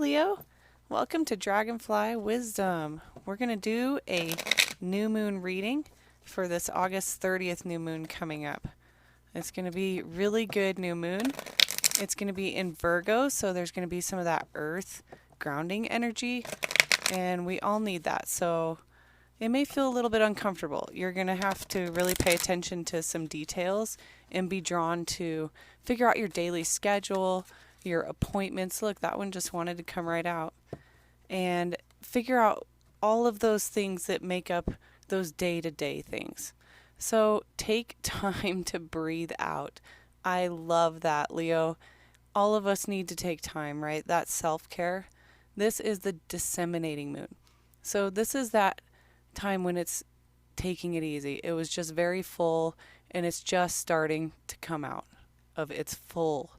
Leo. Welcome to Dragonfly Wisdom. We're going to do a new moon reading for this August 30th new moon coming up. It's going to be really good new moon. It's going to be in Virgo, so there's going to be some of that earth grounding energy, and we all need that. So it may feel a little bit uncomfortable. You're going to have to really pay attention to some details and be drawn to figure out your daily schedule, your appointments. Look, that one just wanted to come right out. And figure out all of those things that make up those day-to-day things. So take time to breathe out. I love that, Leo. All of us need to take time, right? That's self-care. This is the disseminating moon. So this is that time when it's taking it easy. It was just very full, and it's just starting to come out of its full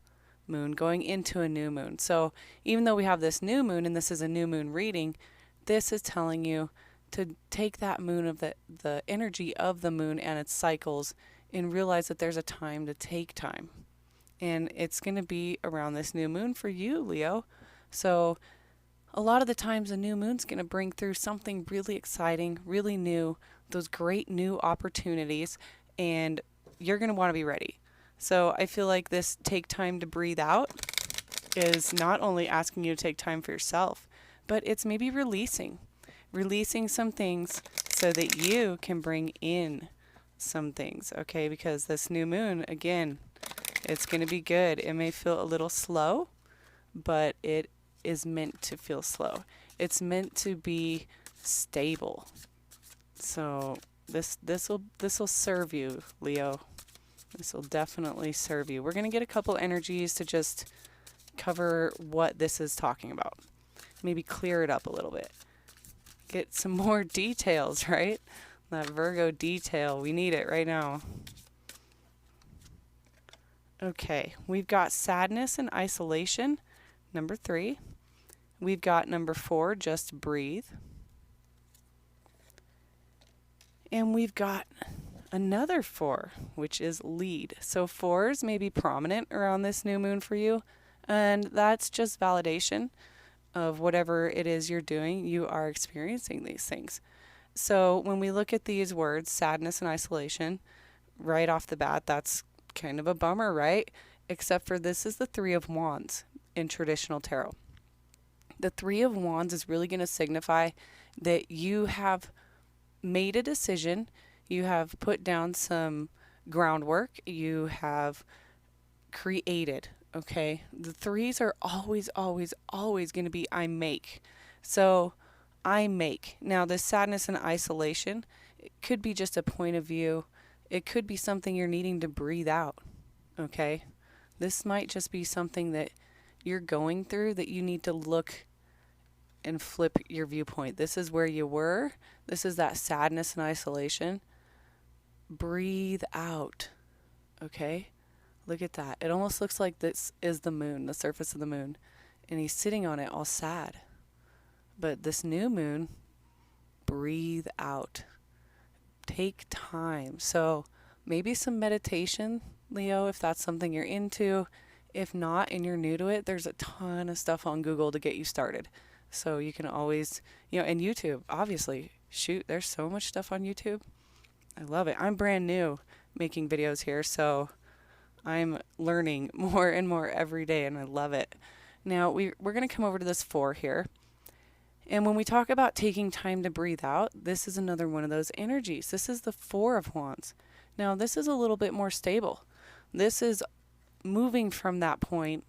moon, going into a new moon. So even though we have this new moon, and this is a new moon reading, this is telling you to take that moon of the energy of the moon and its cycles and realize that there's a time to take time. And it's going to be around this new moon for you, Leo. So a lot of the times a new moon's going to bring through something really exciting, really new, those great new opportunities, and you're going to want to be ready. So I feel like this take time to breathe out is not only asking you to take time for yourself, but it's maybe releasing some things so that you can bring in some things, okay? Because this new moon, again, it's going to be good. It may feel a little slow, but it is meant to feel slow. It's meant to be stable. So this will serve you, Leo. This will definitely serve you. We're going to get a couple energies to just cover what this is talking about. Maybe clear it up a little bit. Get some more details, right? That Virgo detail. We need it right now. Okay, we've got sadness and isolation, number 3. We've got number 4, just breathe. And we've got another 4, which is lead. So 4s may be prominent around this new moon for you, and that's just validation of whatever it is you're doing. You are experiencing these things. So when we look at these words, sadness and isolation, right off the bat, that's kind of a bummer, right? Except for this is the 3 of Wands in traditional tarot. The 3 of Wands is really going to signify that you have made a decision. You have put down some groundwork. You have created, okay? The 3s are always, always, always going to be I make. So I make. Now, this sadness and isolation, it could be just a point of view. It could be something you're needing to breathe out, okay? This might just be something that you're going through that you need to look and flip your viewpoint. This is where you were. This is that sadness and isolation. Breathe out, okay? Look at that. It almost looks like this is the moon, the surface of the moon, and he's sitting on it all sad. But this new moon, breathe out. Take time. So maybe some meditation, Leo, if that's something you're into. If not, and you're new to it, there's a ton of stuff on Google to get you started. So you can always, and YouTube, obviously. Shoot, there's so much stuff on YouTube. I love it. I'm brand new making videos here, so I'm learning more and more every day, and I love it. Now, we're going to come over to this 4 here. And when we talk about taking time to breathe out, this is another one of those energies. This is the 4 of Wands. Now, this is a little bit more stable. This is moving from that point,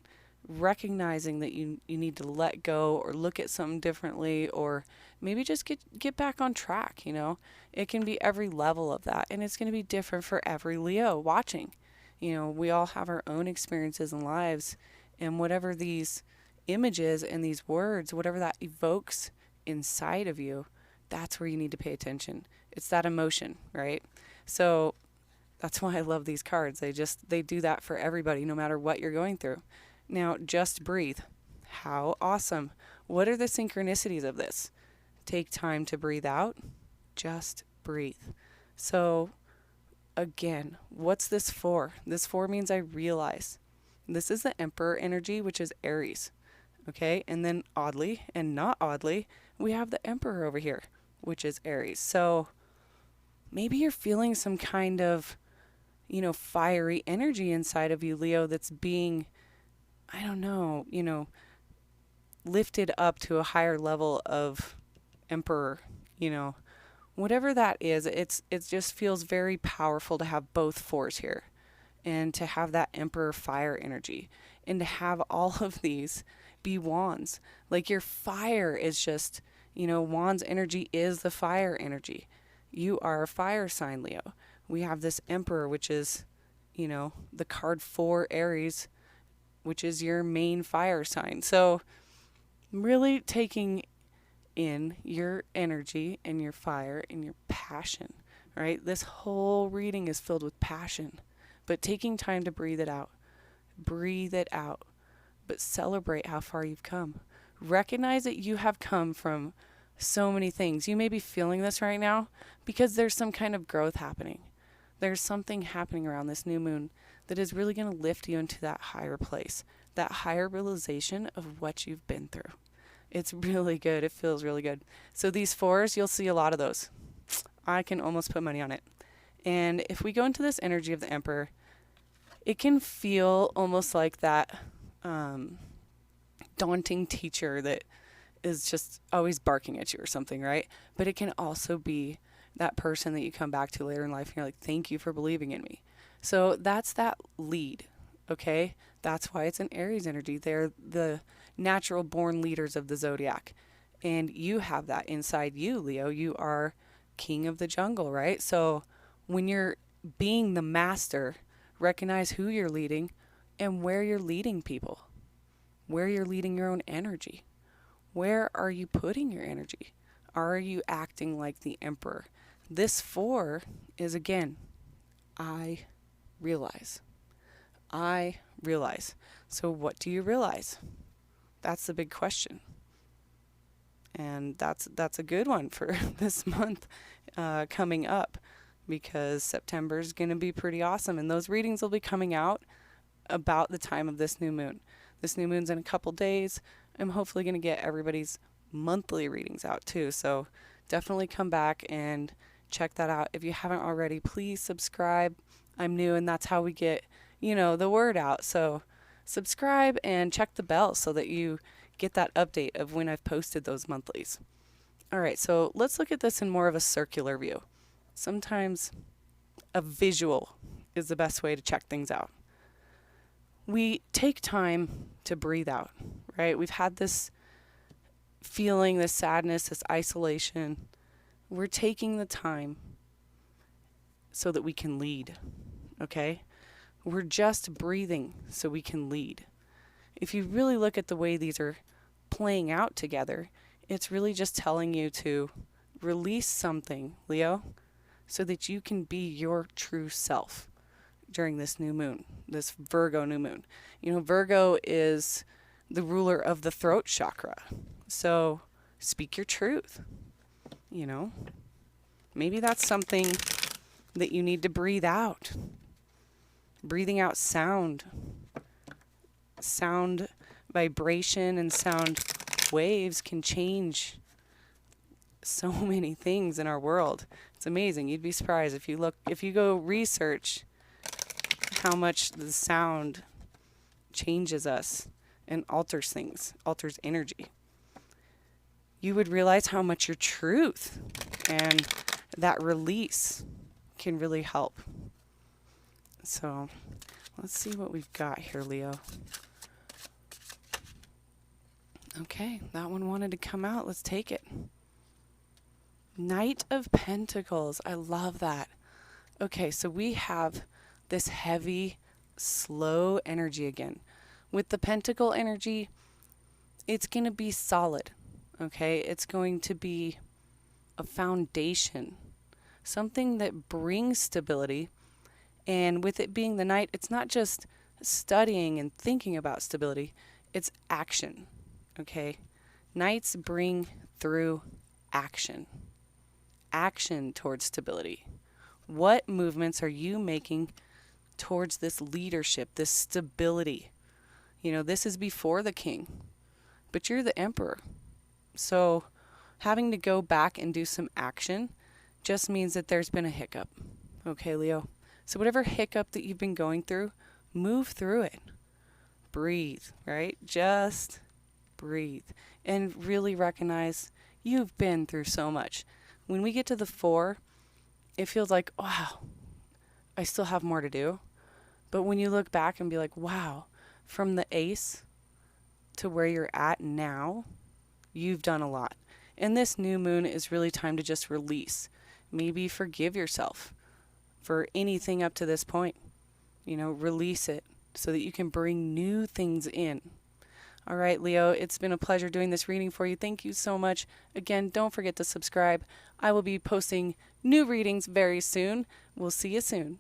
recognizing that you need to let go or look at something differently, or maybe just get back on track, It can be every level of that, and it's going to be different for every Leo watching. We all have our own experiences in lives, and whatever these images and these words, whatever that evokes inside of you, that's where you need to pay attention. It's that emotion, right? So that's why I love these cards. They do that for everybody, no matter what you're going through. Now, just breathe. How awesome. What are the synchronicities of this? Take time to breathe out. Just breathe. So again, what's this for? This 4 means I realize. This is the Emperor energy, which is Aries. Okay, and then oddly and not oddly, we have the Emperor over here, which is Aries. So maybe you're feeling some kind of, fiery energy inside of you, Leo, that's being, I don't know, lifted up to a higher level of Emperor, whatever that is. It just feels very powerful to have both fours here, and to have that Emperor fire energy, and to have all of these be wands. Like your fire is just, wands energy is the fire energy. You are a fire sign, Leo. We have this Emperor, which is, the card for Aries, which is your main fire sign. So really taking in your energy and your fire and your passion, right? This whole reading is filled with passion, but taking time to breathe it out. Breathe it out, but celebrate how far you've come. Recognize that you have come from so many things. You may be feeling this right now because there's some kind of growth happening. There's something happening around this new moon that is really going to lift you into that higher place, that higher realization of what you've been through. It's really good. It feels really good. So these fours, you'll see a lot of those. I can almost put money on it. And if we go into this energy of the Emperor, it can feel almost like that daunting teacher that is just always barking at you or something, right? But it can also be that person that you come back to later in life and you're like, thank you for believing in me. So that's that lead, okay? That's why it's an Aries energy. They're the natural born leaders of the zodiac. And you have that inside you, Leo. You are king of the jungle, right? So when you're being the master, recognize who you're leading and where you're leading people, where you're leading your own energy. Where are you putting your energy? Are you acting like the Emperor? This 4 is, again, I realize. I realize. So what do you realize? That's the big question. And that's a good one for this month coming up, because September is going to be pretty awesome. And those readings will be coming out about the time of this new moon. This new moon's in a couple days. I'm hopefully going to get everybody's monthly readings out too. So definitely come back and check that out. If you haven't already, please subscribe. I'm new, and that's how we get, the word out. So subscribe and check the bell so that you get that update of when I've posted those monthlies. All right, so let's look at this in more of a circular view. Sometimes a visual is the best way to check things out. We take time to breathe out, right? We've had this feeling, this sadness, this isolation. We're taking the time so that we can lead, okay? We're just breathing so we can lead. If you really look at the way these are playing out together, it's really just telling you to release something, Leo, so that you can be your true self during this new moon, this Virgo new moon. Virgo is the ruler of the throat chakra. So speak your truth. Maybe that's something that you need to breathe out. Breathing out sound vibration and sound waves can change so many things in our world. It's amazing. You'd be surprised if you go research how much the sound changes us and alters things, alters energy. You would realize how much your truth and that release can really help. So let's see what we've got here, Leo. Okay, that one wanted to come out. Let's take it. Knight of Pentacles. I love that. Okay, so we have this heavy, slow energy again. With the Pentacle energy, it's going to be solid. Okay, it's going to be a foundation, something that brings stability. And with it being the Knight, it's not just studying and thinking about stability, it's action. Okay, Knights bring through action towards stability. What movements are you making towards this leadership, this stability? This is before the King. but you're the emperor. So having to go back and do some action just means that there's been a hiccup. Okay, Leo? So whatever hiccup that you've been going through, move through it. Breathe, right? Just breathe. And really recognize you've been through so much. When we get to the 4, it feels like, wow, I still have more to do. But when you look back and be like, wow, from the ace to where you're at now, you've done a lot. And this new moon is really time to just release. Maybe forgive yourself for anything up to this point. Release it so that you can bring new things in. All right, Leo, it's been a pleasure doing this reading for you. Thank you so much. Again, don't forget to subscribe. I will be posting new readings very soon. We'll see you soon.